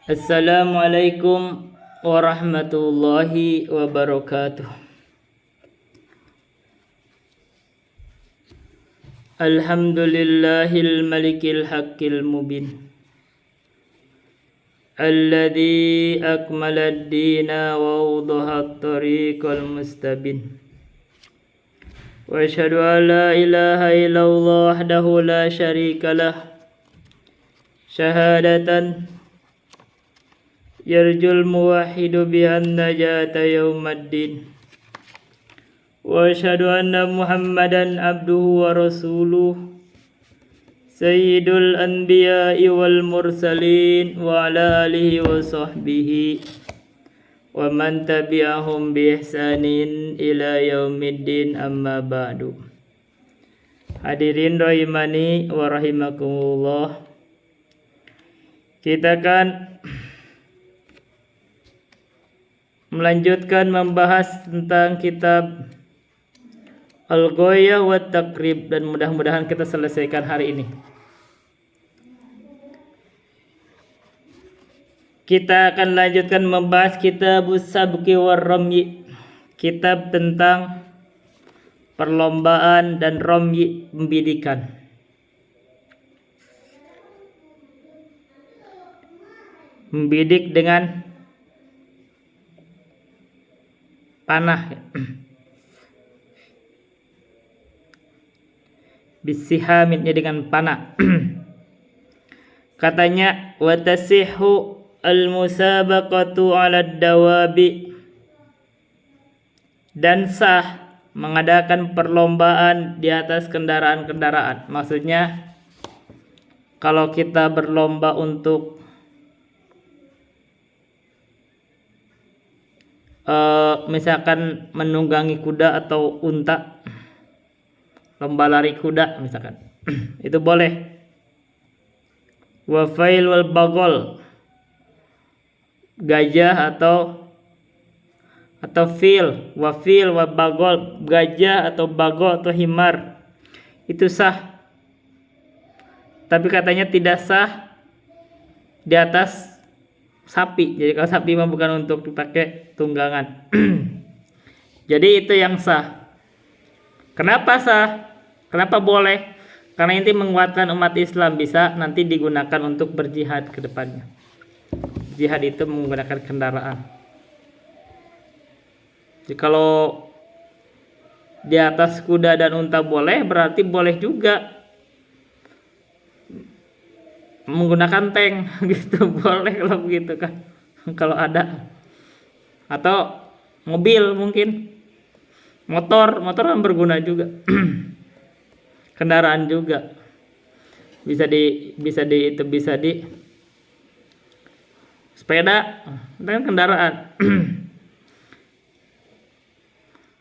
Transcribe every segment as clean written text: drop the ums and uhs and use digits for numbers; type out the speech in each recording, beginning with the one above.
Assalamualaikum warahmatullahi wabarakatuh. Alhamdulillahil malikil haqqil mubin, alladzi akmala ad-dina wa awdaha at-tariqal mustabin. Wa asyhadu an la ilaha illallah wahdahu la syarika lah, syahadatan yarjul muwahhidu bihan najata yaumaddin. Wa asyhadu anna Muhammadan abduhu wa rasuluh, sayyidul anbiya'i wal mursalin, wa ala alihi wa sahbihi wa man tabi'ahum bi ihsanin ila yaumiddin, amma ba'du. Hadirin rahimani wa rahimakumullah, kita akan melanjutkan membahas tentang kitab Al-Ghayah wa Taqrib, dan mudah-mudahan kita selesaikan hari ini. Kita akan lanjutkan membahas kitab Sabqi war Ramyi, kitab tentang perlombaan dan ramyi, membidikan. Membidik dengan panah, bisihaminnya dengan panah. Katanya wa tasihhu al-musabaqatu 'ala ad-dawabi, dan sah mengadakan perlombaan di atas kendaraan-kendaraan. Maksudnya kalau kita berlomba untuk misalkan menunggangi kuda atau unta, lomba lari kuda misalkan, itu boleh. Wa fail wal bagol, gajah atau fil, wa fil wa bagol, gajah atau bagol atau himar, itu sah. Tapi katanya tidak sah di atas sapi. Jadi kalau sapi mah bukan untuk dipakai tunggangan. Jadi itu yang sah. Kenapa sah? Kenapa boleh? Karena ini menguatkan umat Islam, bisa nanti digunakan untuk berjihad ke depannya. Jihad itu menggunakan kendaraan. Jadi kalau di atas kuda dan unta boleh, berarti boleh juga menggunakan tank gitu, boleh kalau begitu kan, kalau ada. Atau mobil, mungkin motor kan berguna juga. Kendaraan juga bisa di sepeda, itu kan kendaraan.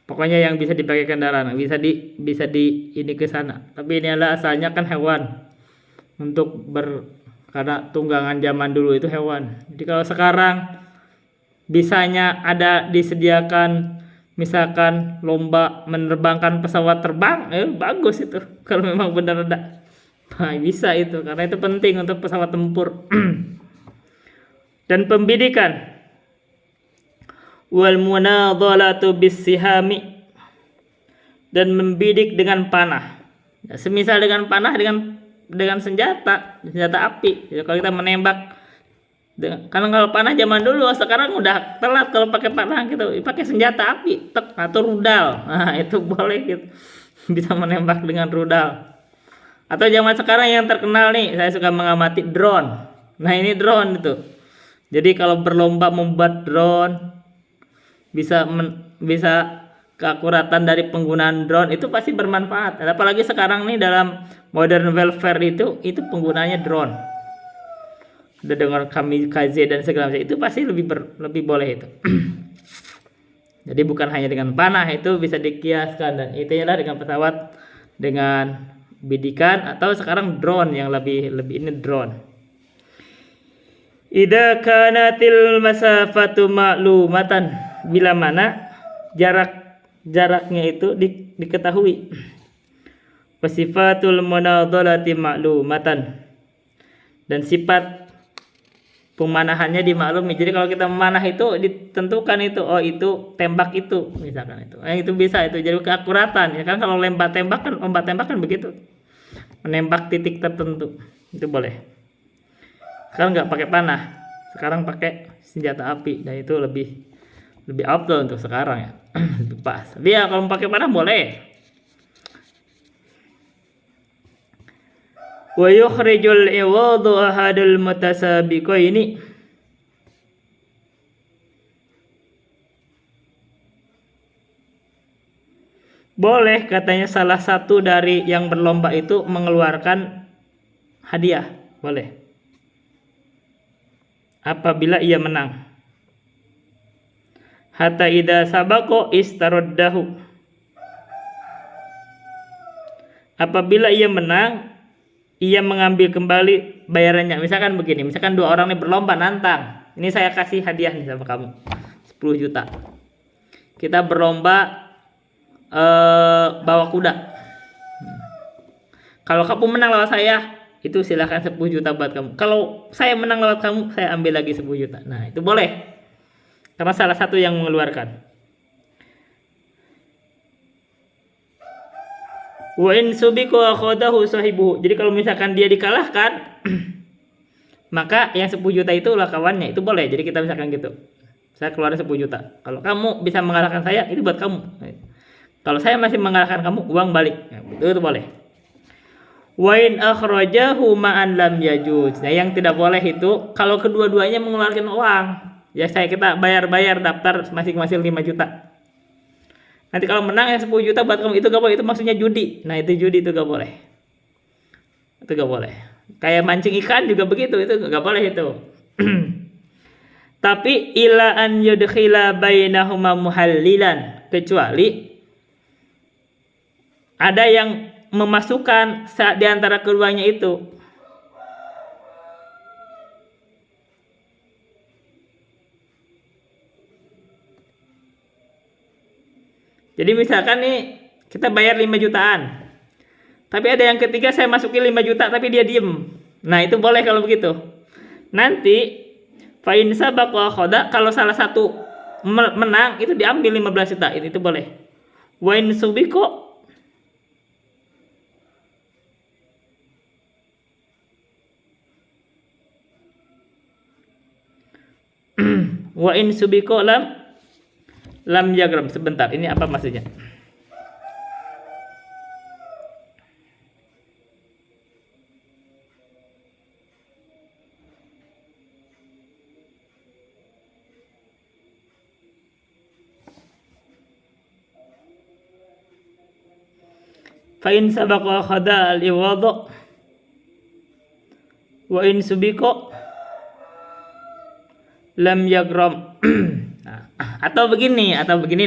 Pokoknya yang bisa dipakai kendaraan, bisa di ini ke sana. Tapi ini adalah asalnya kan hewan, untuk karena tunggangan zaman dulu itu hewan. Jadi kalau sekarang bisanya ada disediakan, misalkan lomba menerbangkan pesawat terbang, bagus itu. Kalau memang benar ada, nah, bisa itu, karena itu penting untuk pesawat tempur. Dan pembidikan wal munadhalatu bisihami, dan membidik dengan panah. Ya, semisal dengan panah, dengan senjata api. Jadi kalau kita menembak, karena kalau panah zaman dulu, sekarang udah telat kalau pakai panah gitu, pakai senjata api, atau rudal. Nah, itu boleh gitu. Bisa menembak dengan rudal. Atau zaman sekarang yang terkenal nih, saya suka mengamati drone. Nah, ini drone itu. Jadi kalau berlomba membuat drone, bisa keakuratan dari penggunaan drone itu pasti bermanfaat. Apalagi sekarang nih dalam modern warfare itu penggunanya drone. Udah dengar kamikaze dan segala macam, itu pasti lebih boleh itu. Jadi bukan hanya dengan panah, itu bisa dikiaskan, dan itu adalah dengan pesawat dengan bidikan, atau sekarang drone yang lebih ini drone. Idza kanatil masafatu ma'lumatan, bila mana jaraknya itu diketahui. Wasifatul munadhalati ma'lumatan, dan sifat Pemanahannya dimaklumi. Jadi kalau kita memanah itu ditentukan itu, oh itu tembak itu misalkan itu. Itu bisa itu jadi keakuratan ya kan, kalau lomba tembak kan begitu. Menembak titik tertentu. Itu boleh. Sekarang nggak pakai panah. Sekarang pakai senjata api dan itu lebih afdal untuk sekarang ya. Lebih pas. Dia kalau pakai panah boleh. Wa yukhrijul iwadu ahadul mutasabiqaini. Boleh katanya salah satu dari yang berlomba itu mengeluarkan hadiah, boleh. Apabila ia menang. Hatta idza sabaqo istaraddahu. Apabila ia menang, ia mengambil kembali bayarannya. Misalkan begini, misalkan dua orang ini berlomba nantang. Ini saya kasih hadiah nih sama kamu, 10 juta. Kita berlomba bawa kuda. Kalau kamu menang lewat saya, itu silahkan 10 juta buat kamu. Kalau saya menang lewat kamu, saya ambil lagi 10 juta. Nah, itu boleh. Karena salah satu yang mengeluarkan. Wa in subiqu akhadahu sahibuhu. Jadi kalau misalkan dia dikalahkan, maka yang 10 juta itu lah kawannya. Itu boleh. Jadi kita misalkan gitu. Saya keluarin 10 juta. Kalau kamu bisa mengalahkan saya, itu buat kamu. Kalau saya masih mengalahkan kamu, uang balik. Nah, itu boleh. Wa in akhrajahu ma'an lam yajuz. Nah, yang tidak boleh itu kalau kedua-duanya mengeluarkan uang. Ya kita bayar daftar masing-masing 5 juta. Nanti kalau menang yang 10 juta buat kamu, itu gak boleh, itu maksudnya judi. Nah, itu judi, itu gak boleh. Itu gak boleh. Kayak mancing ikan juga begitu, itu gak boleh itu. Tapi ila an yudkhila bainahuma muhallilan, kecuali ada yang memasukkan saat di antara keduanya itu. Jadi misalkan nih kita bayar 5 jutaan. Tapi ada yang ketiga saya masukin 5 juta tapi dia diem. Nah, itu boleh kalau begitu. Nanti fa in sabaqa khada, kalau salah satu menang itu diambil 15 juta. Itu boleh. Wa in subiqo wa in subiqo lam yagram. Sebentar, ini apa maksudnya? Fa in sabaqa khada al-iwadha wa in subiqo lam yagram. Nah, atau begini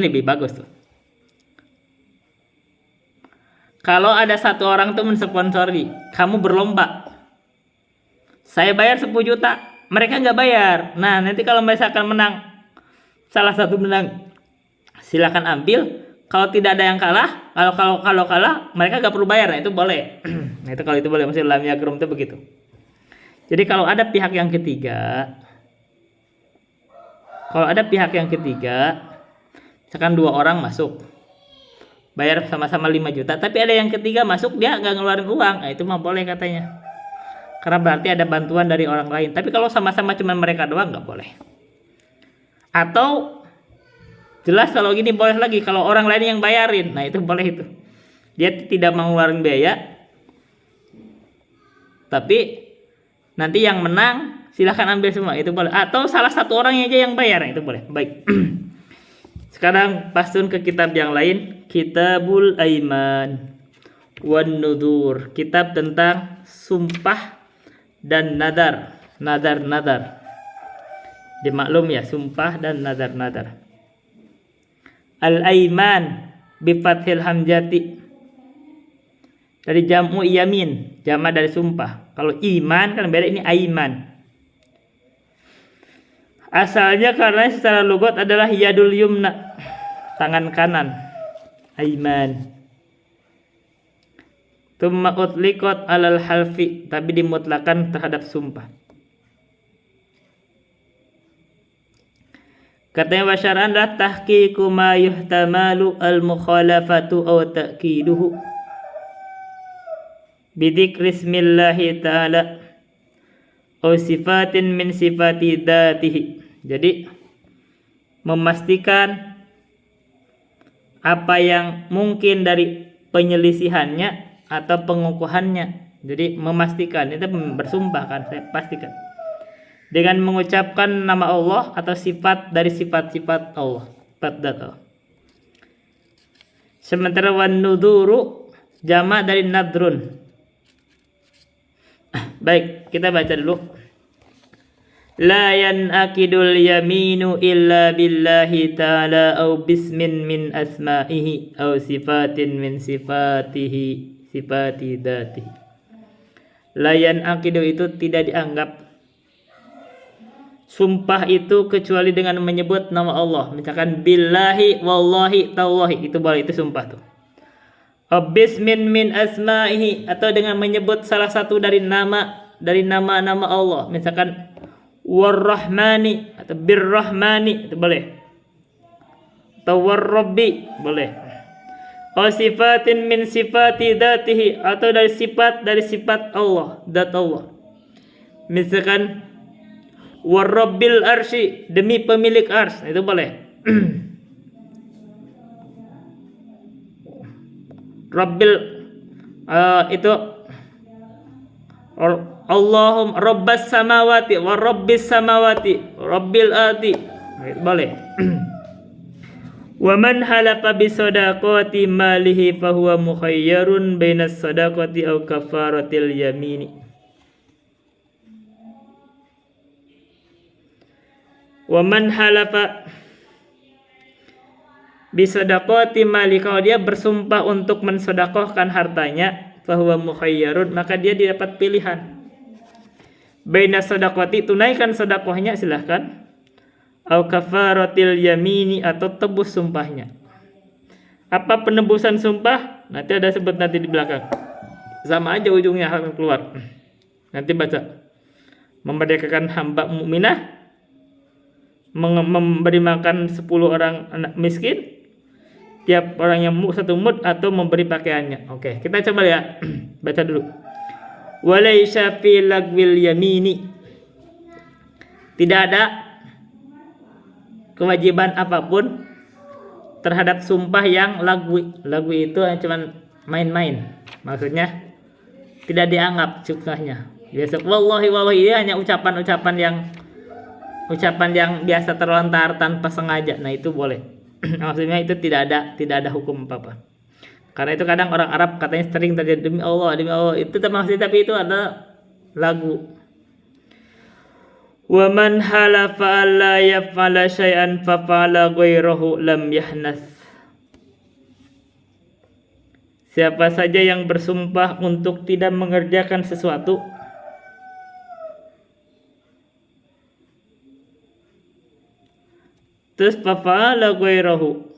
lebih bagus tuh. Kalau ada satu orang tuh mensponsori, kamu berlomba. Saya bayar 10 juta, mereka nggak bayar. Nah, nanti kalau misalkan menang, salah satu menang, silakan ambil. Kalau tidak ada yang kalah, kalau kalah, mereka nggak perlu bayar. Nah, itu boleh. Nah, itu kalau itu boleh, maksudnya lam yagram itu begitu. Jadi kalau ada pihak yang ketiga, misalkan 2 orang masuk, bayar sama-sama 5 juta, tapi ada yang ketiga masuk dia nggak ngeluarin uang, nah itu mah boleh katanya. Karena berarti ada bantuan dari orang lain. Tapi kalau sama-sama cuma mereka doang nggak boleh. Atau jelas kalau gini boleh lagi, kalau orang lain yang bayarin, nah itu boleh itu. Dia tidak mau ngeluarin biaya, tapi nanti yang menang silahkan ambil semua, itu boleh. Atau salah satu orang aja yang bayar, itu boleh. Baik. Sekarang pasun ke kitab yang lain, Kitabul Aiman wan Nudur, kitab tentang sumpah dan nadar. Dimaklum ya, sumpah dan nadar. Al-Aiman bi fathil hamzati, dari jamu yamin, jama dari sumpah. Kalau iman kan beda, ini aiman. Asalnya karena secara logat adalah yadul yumna, tangan kanan. Aiman. Tsumma utliqat alal halfi, tapi dimutlakan terhadap sumpah. Katanya wa syar'an adalah tahqiqu ma yuhtamalu al-mukhalafatu aw ta'kiduhu bidzikri ismillahi ta'ala aw sifatin min sifati dzatihi. Jadi memastikan apa yang mungkin dari penyelisihannya atau pengukuhannya. Jadi memastikan itu bersumpah kan, saya pastikan dengan mengucapkan nama Allah atau sifat dari sifat-sifat Allah, sifat zat Allah. Sementara wan nuduru jamak dari nadrun. Baik, kita baca dulu. La yanakidul yaminu illa billahi ta'ala au bismin min asma'ihi au sifatin min sifatihi sifati dzatihi. La yanakidu itu tidak dianggap sumpah itu kecuali dengan menyebut nama Allah. Misalkan billahi, wallahi, tallahi, itu boleh, itu sumpah tuh. Bismin min asma'ihi, atau dengan menyebut salah satu dari nama-nama Allah. Misalkan warrahmani atau birrahmani, itu boleh. Atau warrabbi, boleh. Sifatin min sifati dzatihi, atau dari sifat Allah, zat Allah. Misalkan warabbil arsy, demi pemilik ars, itu boleh. Rabbil itu Allahum rabbas samawati wa rabbis samawati rabbil ardi, boleh. Wa man halafa bi sadaqati malihi fa huwa mukhayyarun bainas sadaqati aw kafaratil yamini. Wa man halafa bisadaqati mali, kalau dia bersumpah untuk mensedekahkan hartanya, fahuwa mukhayyarun, maka dia dapat pilihan. Baina sadaqati, tunaikan sedekahnya silahkan, au kafaratil yamini, atau tebus sumpahnya. Apa penebusan sumpah? Nanti ada sebut nanti di belakang. Sama aja ujungnya akan keluar. Nanti baca. Memerdekakan hamba mukminah, memberi makan 10 orang anak miskin, tiap orang yang satu mud, atau memberi pakaiannya. Oke, kita coba ya. Baca dulu. Walaysa fi lagwil yamini, tidak ada kewajiban apapun terhadap sumpah yang lagwi. Lagwi itu cuma main-main. Maksudnya tidak dianggap sumpahnya. Biasa wallahi wallahi, ini hanya ucapan-ucapan yang biasa terlontar tanpa sengaja. Nah, itu boleh. Maksudnya itu tidak ada hukum apa-apa. Karena itu kadang orang Arab katanya sering terjadi demi Allah, itu termasuk, tapi itu adalah lagu. Wa man halafa alla yaf'ala syai'an fa fa'ala ghairahu lam yahnas. Siapa saja yang bersumpah untuk tidak mengerjakan sesuatu, terus fa'ala ghairahu,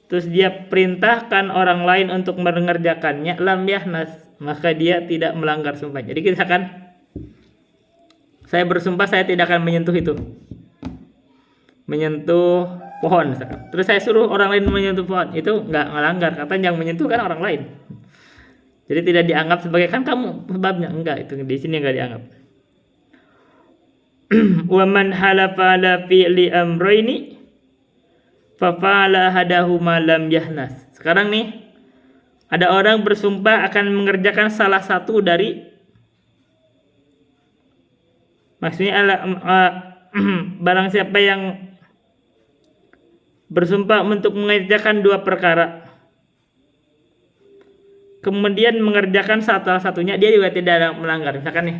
terus dia perintahkan orang lain untuk mengerjakannya, lam yahnas, maka dia tidak melanggar sumpah. Jadi misalkan saya bersumpah saya tidak akan menyentuh pohon misalkan. Terus saya suruh orang lain menyentuh pohon, itu enggak melanggar, katanya yang menyentuh kan orang lain. Jadi tidak dianggap sebagai kan kamu sebabnya, enggak, itu di sini enggak dianggap. Wa man halafa ala fi'li amrayni fa fa'ala hadahuma lam yahnas. Sekarang nih ada orang bersumpah akan mengerjakan salah satu dari, maksudnya barang siapa yang bersumpah untuk mengerjakan dua perkara, kemudian mengerjakan salah satunya, dia juga tidak ada melanggar. Misalkan nih,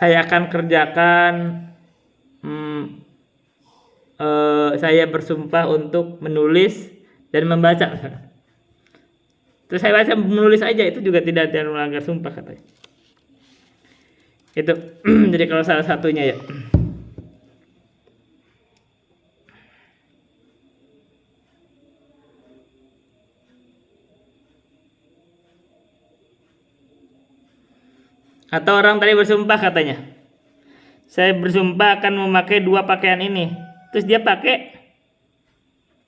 saya akan kerjakan, saya bersumpah untuk menulis dan membaca. Terus saya baca menulis aja, itu juga tidak ada melanggar sumpah katanya. Itu jadi kalau salah satunya ya. Atau orang tadi bersumpah katanya, saya bersumpah akan memakai dua pakaian ini, terus dia pakai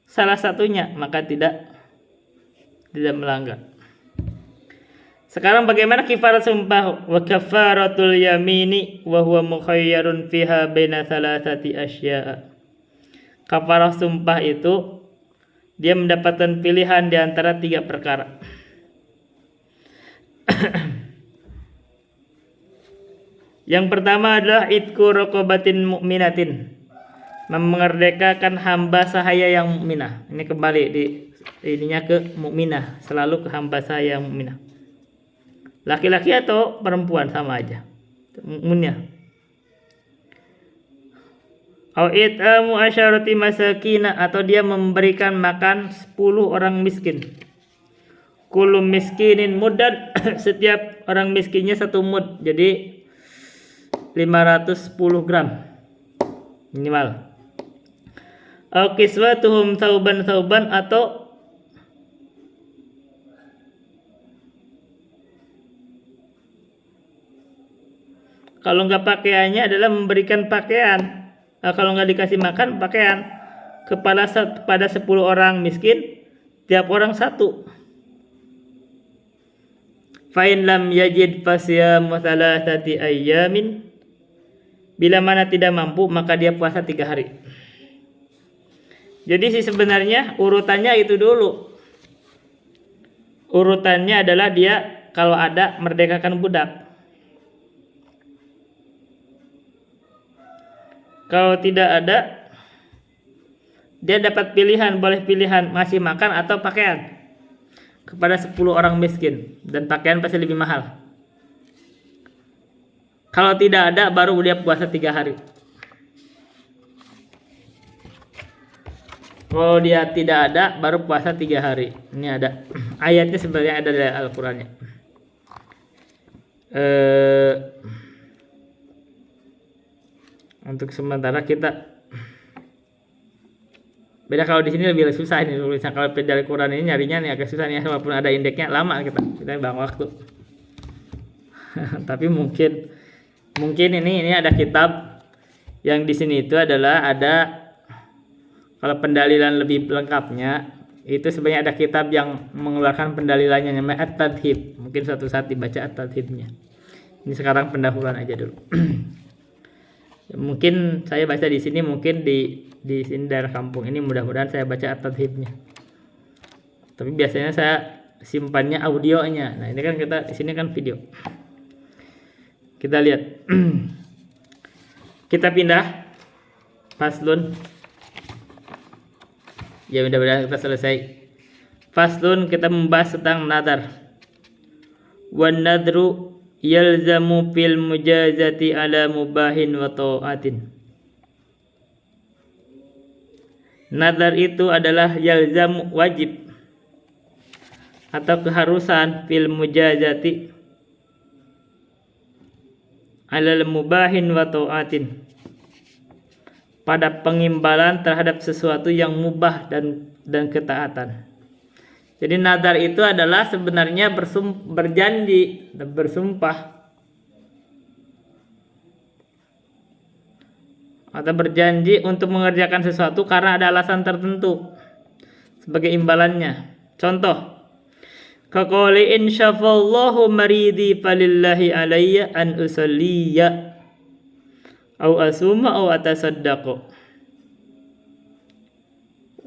salah satunya, maka tidak melanggar. Sekarang bagaimana kifarat sumpah? Wa kafaratul yamini wa huwa mukhayyarun fiha baina thalathati asya'a. Kafarah sumpah itu dia mendapatkan pilihan di antara 3 perkara. Yang pertama adalah itqu raqabatin mu'minatin, memerdekakan hamba sahaya yang mukminah. Ini kembali di ininya ke mukminah, selalu ke hamba sahaya yang mukminah. Laki-laki atau perempuan sama aja mukminnya. Au it'amu asyarati masakina, atau dia memberikan makan 10 orang miskin. Kullu miskinin muddan, setiap orang miskinnya 1 mud, jadi 510 gram minimal. Au kiswatuhum thauban, atau kalau nggak pakaiannya adalah memberikan pakaian. Kalau nggak dikasih makan, pakaian pada 10 orang miskin, tiap orang 1. Fa'in lam yajid fasyamu thalathati ayyamin, bila mana tidak mampu maka dia puasa 3 hari. Jadi sih sebenarnya urutannya itu dulu. Urutannya adalah dia kalau ada merdekakan budak. Kalau tidak ada, dia dapat pilihan, boleh pilihan masih makan atau pakaian kepada 10 orang miskin, dan pakaian pasti lebih mahal. Kalau tidak ada, baru dia puasa 3 hari. Kalau dia tidak ada, baru puasa 3 hari. Ini ada ayatnya, sebenarnya ada dari Al-Qur'annya. Untuk sementara kita beda, kalau di sini lebih susah ini tulisnya. Kalau dari Quran ini nyarinya nih agak susah nih, walaupun ada indeksnya lama kita bang waktu. Tapi mungkin ini ada kitab yang di sini itu adalah ada, kalau pendalilan lebih lengkapnya itu sebenarnya ada kitab yang mengeluarkan pendalilannya, namanya At-Tadhib. Mungkin suatu saat dibaca At-Tadhibnya. Ini sekarang pendahuluan aja dulu. Mungkin saya baca di sini, mungkin di sini daerah kampung ini mudah-mudahan saya baca At-Tadhibnya. Tapi biasanya saya simpannya audionya. Nah, ini kan kita di sini kan video. Kita lihat. Kita pindah faslun. Ya mudah-mudahan kita selesai. Faslun, kita membahas tentang nadar. Wan nadru yalzamu fil mujazati ala mubahin wa ta'atin. Nadar itu adalah yalzamu, wajib atau keharusan, fil mujazati ala mubahin wa ta'atin, pada pengimbalan terhadap sesuatu yang mubah dan ketaatan. Jadi nadar itu adalah sebenarnya berjanji dan bersumpah atau berjanji untuk mengerjakan sesuatu karena ada alasan tertentu sebagai imbalannya. Contoh, kaqouli insyafallahu maridi falillahi alayya an usalliya au asuma au atasaddaqo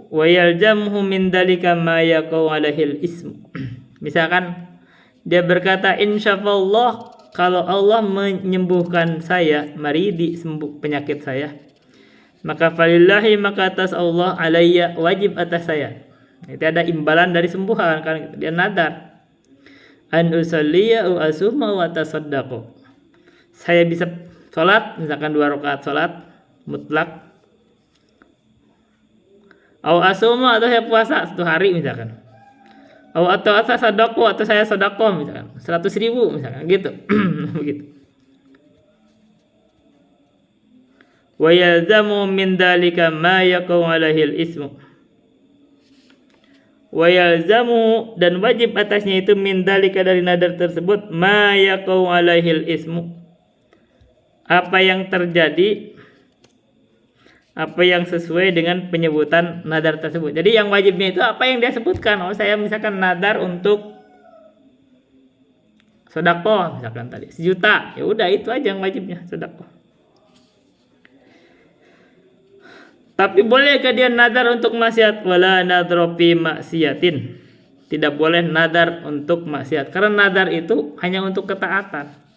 wa yalzamhu min dalika ma yaqau alaihil ismu. Misalkan dia berkata insyaallah, kalau Allah menyembuhkan saya, maridi, sembuh penyakit saya, maka falillahi, maka atas Allah, alayya, wajib atas saya. Itu ada imbalan dari sembuhan kan, dia nadar. An usalliya wa asuma wa atasaddaqo. Saya bisa salat, misalkan 2 rakaat salat mutlak. Au asuma, atau saya puasa 1 hari misalkan. Atau sedekah, atau saya sedekah misalkan 100.000 misalkan gitu. Begitu. Wa yalzamu min dalika ma yaqau alaihil ismu. Wa yalzamu, dan wajib atasnya itu, min dalika, dari nadar tersebut, ma yaqau alaihil ismu, apa yang terjadi apa yang sesuai dengan penyebutan nadar tersebut. Jadi yang wajibnya itu apa yang dia sebutkan. Oh, saya misalkan nadar untuk sedekah misalkan tadi 1 juta. Ya udah itu aja yang wajibnya, sedekah. Tapi bolehkah dia nadar untuk maksiat? Wala nadra fi maksiatin. Tidak boleh nadar untuk maksiat. Karena nadar itu hanya untuk ketaatan.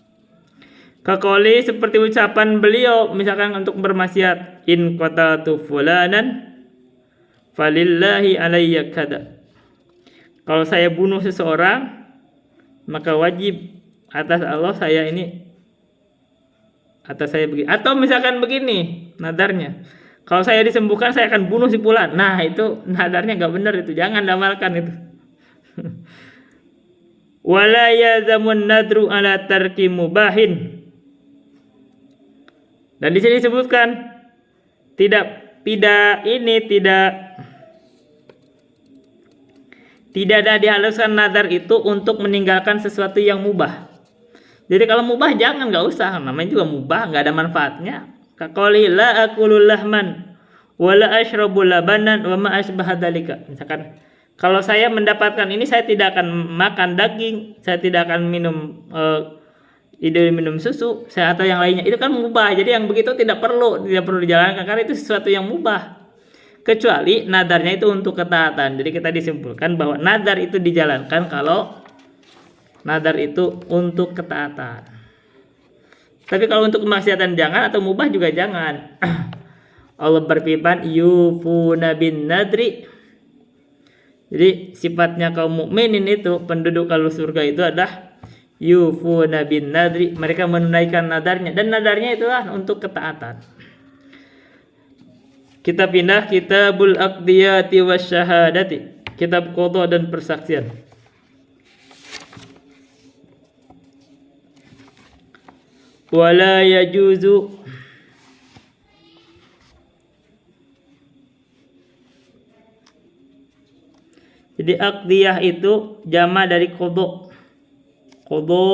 Kakoli seperti ucapan beliau misalkan untuk bermaksiat, in qataltu fulanan falillahi alayya kada. Kalau saya bunuh seseorang maka wajib atas Allah saya ini atas saya begini. Atau misalkan begini nadarnya, kalau saya disembuhkan saya akan bunuh si fulan. Nah itu nadarnya nggak benar, itu jangan damalkan itu. Wala yazamun nadru ala tarki mubahin. Dan di sini disebutkan tidak ada dihaluskan nadar itu untuk meninggalkan sesuatu yang mubah. Jadi kalau mubah jangan, nggak usah, namanya juga mubah, nggak ada manfaatnya. Kaqali la akulul lahman wala ashrabu labanan wa ma asbaha dzalika. Misalkan kalau saya mendapatkan ini saya tidak akan makan daging, saya tidak akan minum minum susu, saya atau yang lainnya. Itu kan mubah. Jadi yang begitu tidak perlu dijalankan karena itu sesuatu yang mubah. Kecuali nadarnya itu untuk ketaatan. Jadi kita disimpulkan bahwa nadar itu dijalankan kalau nadar itu untuk ketaatan. Tapi kalau untuk kemaksiatan jangan, atau mubah juga jangan. Allah berfirman yufuna bin nadri. Jadi sifatnya kaum mukminin itu penduduk kalau surga itu adalah yufuna bin nadri, mereka menunaikan nadarnya, dan nadarnya itulah untuk ketaatan. Kita pindah kitabul aqdiyati wasyahadati, kitab qada dan persaksian. Wala yajuzu jadi aqdiyah itu jama dari qada. Qada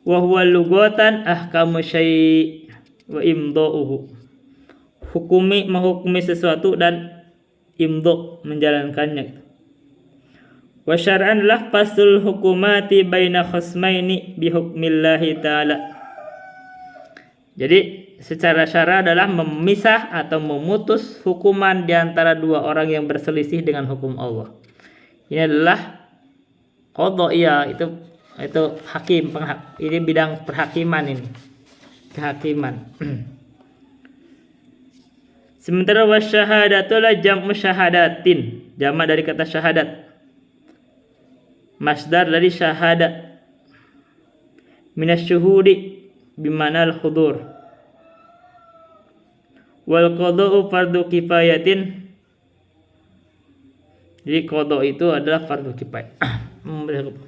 wa huwa lugatan ahkamu syai' wa imda'uhu. Menghukumi sesuatu dan imdo menjalankannya. Wa syar'an adalah fasul hukumati baina khasmaini bi hukmillahi ta'ala. Jadi secara syara adalah memisah atau memutus hukuman di antara dua orang yang berselisih dengan hukum Allah. Ini adalah qada, iya, itu hakim, ini bidang perhakiman, ini kehakiman. Sementara wasyahadatu la jam'u syahadatin, jama dari kata syahadat, masdar dari syahadat, minasyuhudi bimana al-hudur, wal qada'u fardu kifayatin. Jadi qada itu adalah fardu kifayah.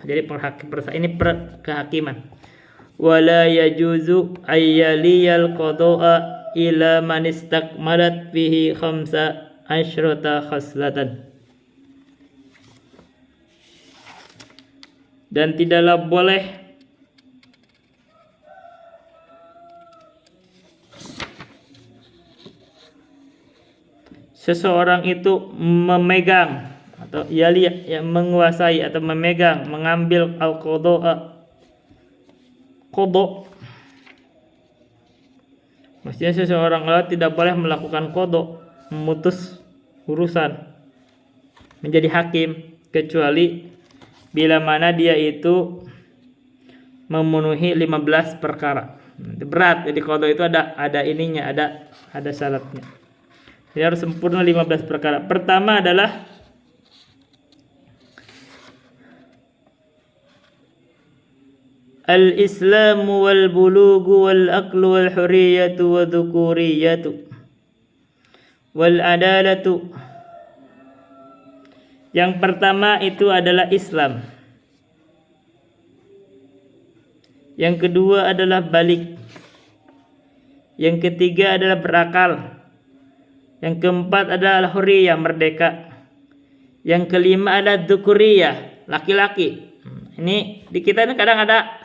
Jadi ini kehakiman. Wala yajuzu ayyaliyal qada'a ila man istakmalat fihi khamsa asyrata khaslatan. Dan tidaklah boleh seseorang itu memegang atau yali yang menguasai atau memegang, mengambil al-qada, qada. Maksudnya seseorang tidak boleh melakukan qada, memutus urusan, menjadi hakim, kecuali bila mana dia itu memenuhi 15 perkara. Berat, jadi qada itu ada ininya, ada syaratnya. Jadi harus sempurna 15 perkara. Pertama adalah al-islamu wal bulugu wal aqlu wal hurriyatu wa dhukuriyatu wal adalatu. Yang pertama itu adalah Islam. Yang kedua adalah balik. Yang ketiga adalah berakal. Yang keempat adalah hurriyah, merdeka. Yang kelima adalah dzukuriyah, laki-laki. Ini di kita ini kadang ada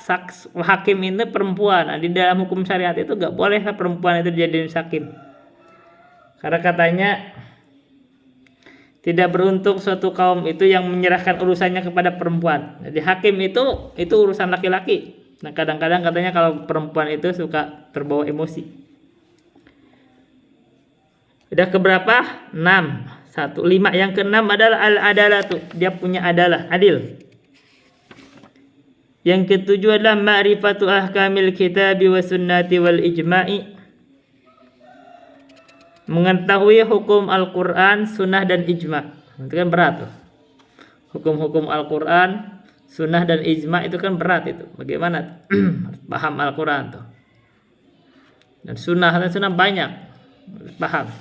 hakim ini perempuan. Di dalam hukum syariat itu gak boleh perempuan itu jadi hakim. Karena katanya tidak beruntung suatu kaum itu yang menyerahkan urusannya kepada perempuan. Jadi hakim itu urusan laki-laki. Nah, kadang-kadang katanya kalau perempuan itu suka terbawa emosi. Udah keberapa? 6. 1, 5. Yang ke-6 adalah al-adalatu. Dia punya adalah, adil. Yang ke-7 adalah ma'rifatu ahkamil kitabi wa sunnati wal ijma'i. Mengetahui hukum Al-Quran, sunnah dan ijma'. Itu kan berat tuh. Hukum-hukum Al-Quran, sunnah dan ijma' itu kan berat itu. Bagaimana paham Al-Quran tuh. Dan sunnah banyak. Paham.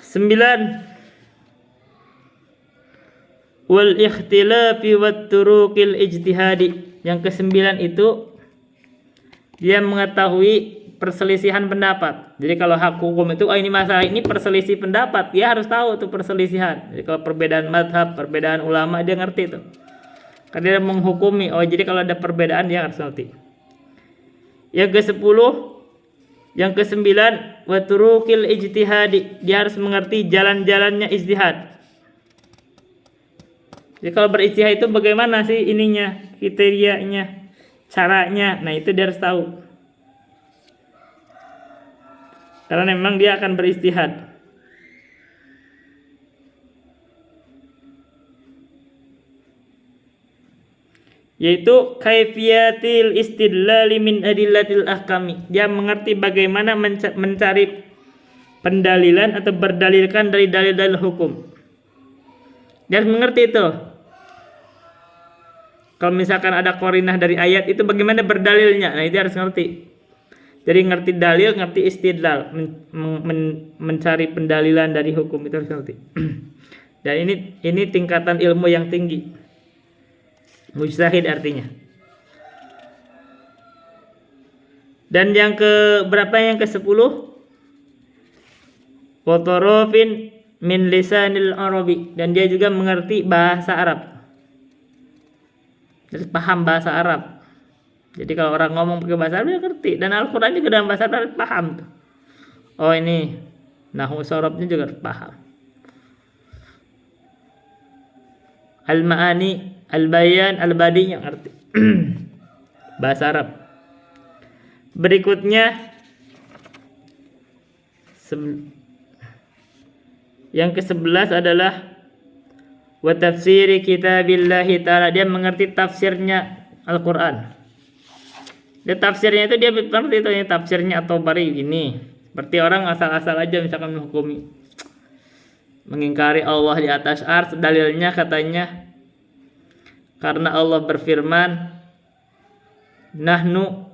9. Wal ikhtilafi wat turuqil ijtihadi. Yang ke-9 itu dia mengetahui perselisihan pendapat. Jadi kalau hak hukum itu ini masalah ini perselisih pendapat, dia harus tahu tuh perselisihan. Jadi kalau perbedaan mazhab, perbedaan ulama dia ngerti tuh. Karena dia menghukumi. Jadi kalau ada perbedaan dia harus ngerti. Yang ke-10, yang ke-9 wa turuqil ijtihadi. Dia harus mengerti jalan-jalannya ijtihad. Jadi kalau berijtihad itu bagaimana sih ininya, kriterianya, caranya. Nah, itu dia harus tahu. Karena memang dia akan beristihad. Yaitu kaifiyatil istidlali min adillatil ahkami. Dia mengerti bagaimana mencari pendalilan atau berdalilkan dari dalil-dalil hukum. Dia harus mengerti itu. Kalau misalkan ada qarinah dari ayat itu bagaimana berdalilnya. Nah, itu harus ngerti. Jadi ngerti dalil, ngerti istidlal, mencari pendalilan dari hukum itu harus ngerti. Dan ini tingkatan ilmu yang tinggi. Mujtahid artinya. Dan yang ke berapa, yang ke-10? Wa tarafin min lisanil arabi. Dan dia juga mengerti bahasa Arab. Jadi paham bahasa Arab. Jadi kalau orang ngomong pakai bahasa Arab dia ngerti, dan Al-Qur'an juga dalam bahasa Arab paham tuh. Ini nahwu sorobnya juga paham. Al-ma'ani, al-bayan, al-badinya ngerti. Bahasa Arab. Berikutnya yang ke-11 adalah wa tafsiri kitabillahi ta'ala. Dia mengerti tafsirnya Al-Qur'an. Dia tafsirnya itu dia seperti itu, ini tafsirnya At-Tabari gini. Seperti orang asal-asal aja misalkan menghukumi, mengingkari Allah di atas ars, dalilnya katanya karena Allah berfirman nahnu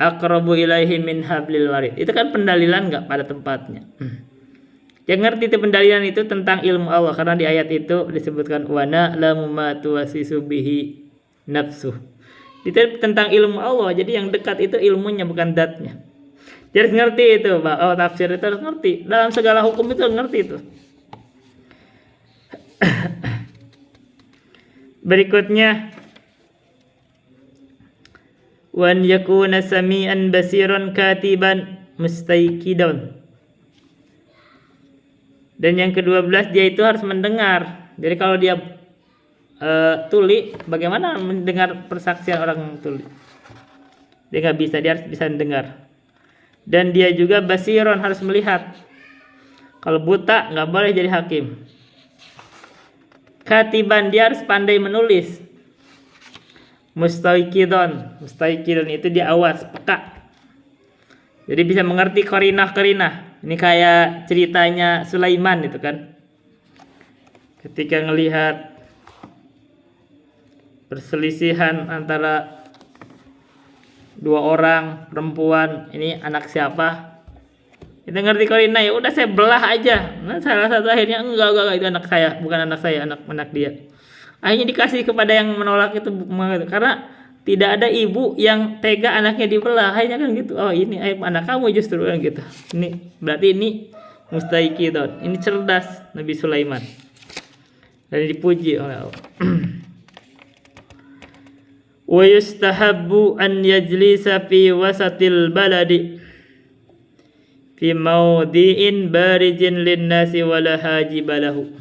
aqrabu ilaihi min hablil warid. Itu kan pendalilan enggak pada tempatnya. Yang ngerti itu pendalilan itu tentang ilmu Allah, karena di ayat itu disebutkan wa na'lamu ma tuwasisu bihi nafsuh. Itu tentang ilmu Allah. Jadi yang dekat itu ilmunya, bukan datnya. Jadi harus ngerti itu, Pak. Tafsir itu harus ngerti. Dalam segala hukum itu harus ngerti itu. Berikutnya wan yakuna sami'an basiran katiban mustaiqidun. Dan yang ke-12 dia itu harus mendengar. Jadi kalau dia tuli, bagaimana mendengar persaksian orang tuli? Dia nggak bisa, dia harus bisa mendengar. Dan dia juga basiron, harus melihat. Kalau buta nggak boleh jadi hakim. Katiban, dia harus pandai menulis. Mustaiqidon itu dia awas, peka. Jadi bisa mengerti qarinah. Ini kayak ceritanya Sulaiman itu kan. Ketika ngelihat perselisihan antara dua orang perempuan, ini anak siapa? Kita ngerti qarinah, ya udah saya belah aja. Nah, salah satu akhirnya enggak itu anak saya, bukan anak saya, anak dia. Akhirnya dikasih kepada yang menolak itu, karena tidak ada ibu yang tega anaknya dibelah. Akhirnya kan gitu. Ini anak kamu justru kan gitu. Ini berarti ini mustaiqidun. Ini cerdas Nabi Sulaiman. Dan dipuji oleh Allah. Wa yustahabbu an yajlisa fi wasatil baladi. fi maudhi'in barijin linnasi wala hajibalahu.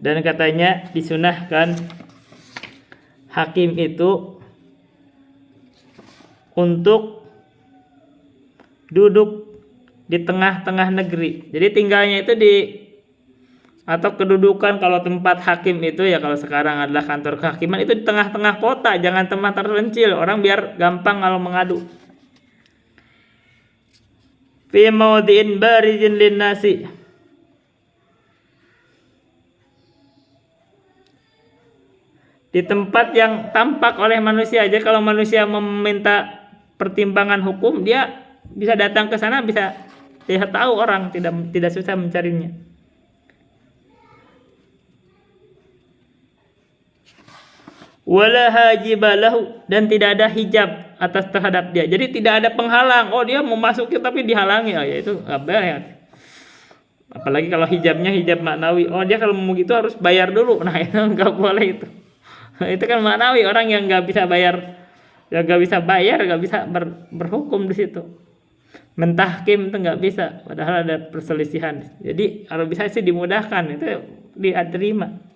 Dan katanya disunahkan hakim itu untuk duduk di tengah-tengah negeri. Jadi tinggalnya itu di, atau kedudukan kalau tempat hakim itu ya, kalau sekarang adalah kantor kehakiman, itu di tengah-tengah kota, jangan tempat terpencil, orang biar gampang kalau mengadu. Fi maudhi'in barizin linnasi, di tempat yang tampak oleh manusia aja. Kalau manusia meminta pertimbangan hukum, dia bisa datang ke sana, bisa dia tahu, orang tidak susah mencarinya. Wala hajibalahu, dan tidak ada hijab atas terhadap dia. Jadi tidak ada penghalang. Oh, dia mau masuk tapi dihalangi. Oh, ya itu enggak boleh. Apalagi kalau hijabnya hijab maknawi. Oh, dia kalau mau gitu harus bayar dulu. Nah, itu enggak boleh itu. Itu kan maknawi, orang yang enggak bisa bayar, yang enggak bisa bayar, enggak bisa berhukum di situ. Mentahkim itu enggak bisa, padahal ada perselisihan. Jadi kalau bisa sih dimudahkan, itu diterima.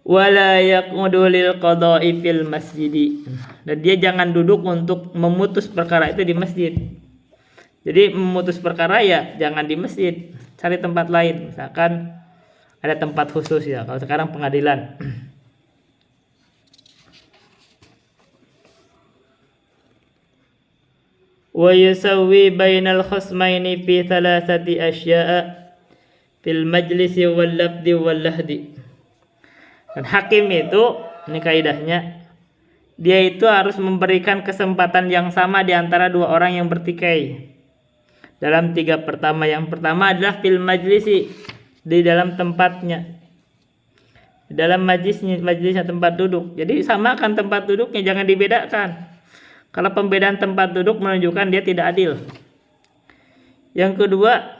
Wala yaqudu lil qada'i fil masjidi, dan dia jangan duduk untuk memutus perkara itu di masjid. Jadi memutus perkara ya jangan di masjid, cari tempat lain, misalkan ada tempat khusus ya, kalau sekarang pengadilan. Wa yusawwi bainal khasmaini fi thalathati asya'a fil majlisi wal lafdi wal lahdi. Dan hakim itu, ini kaidahnya, dia itu harus memberikan kesempatan yang sama di antara dua orang yang bertikai dalam tiga pertama. Yang pertama adalah fil majlisi, di dalam tempatnya, di dalam majlisnya tempat duduk. Jadi samakan tempat duduknya, jangan dibedakan. Kalau pembedaan tempat duduk menunjukkan dia tidak adil. Yang kedua,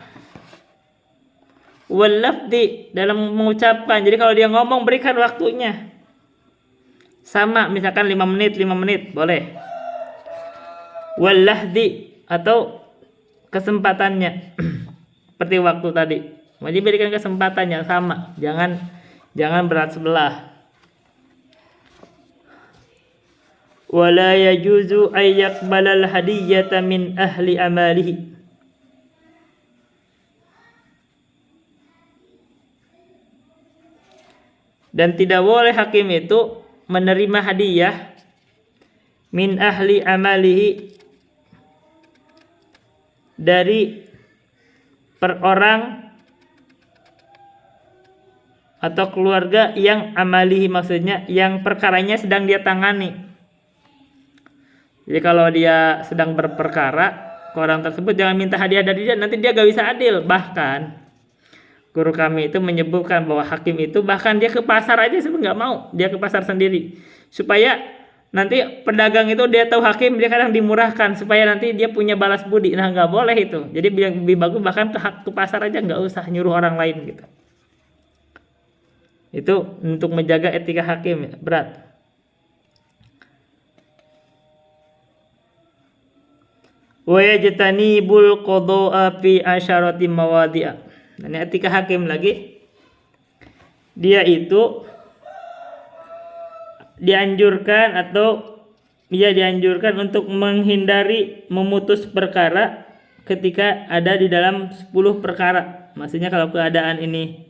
wal lafdi, dalam mengucapkan. Jadi kalau dia ngomong, berikan waktunya sama, misalkan 5 menit boleh. Wal lahdi, atau kesempatannya seperti waktu tadi, jadi berikan kesempatan yang sama, jangan berat sebelah. Wala yajuzu ay yaqbalal hadiyata min ahli amalihi, dan tidak boleh hakim itu menerima hadiah min ahli amalihi, dari perorang atau keluarga yang amalihi, maksudnya yang perkaranya sedang dia tangani. Jadi kalau dia sedang berperkara ke orang tersebut, jangan minta hadiah dari dia, nanti dia gak bisa adil. Bahkan guru kami itu menyebutkan bahwa hakim itu bahkan dia ke pasar aja sebenarnya nggak mau, dia ke pasar sendiri supaya nanti pedagang itu dia tahu hakim, dia kadang dimurahkan supaya nanti dia punya balas budi. Nah, nggak boleh itu. Jadi lebih bagus bahkan ke pasar aja, nggak usah nyuruh orang lain gitu. Itu untuk menjaga etika hakim, berat. Wa yajtanibul qada'a fi asyarati mawadi'a. Dan etika hakim lagi, dia itu dianjurkan untuk menghindari memutus perkara ketika ada di dalam 10 perkara. Maksudnya kalau keadaan ini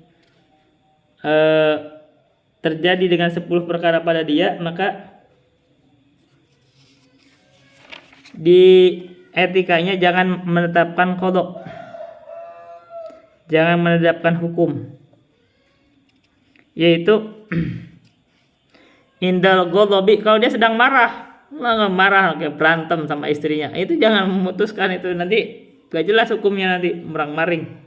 terjadi dengan 10 perkara pada dia, maka di etikanya jangan menetapkan qada, jangan menetapkan hukum, yaitu indal ghadabi, kalau dia sedang marah kayak berantem sama istrinya, itu jangan memutuskan, itu nanti gak jelas hukumnya, nanti merang-maring.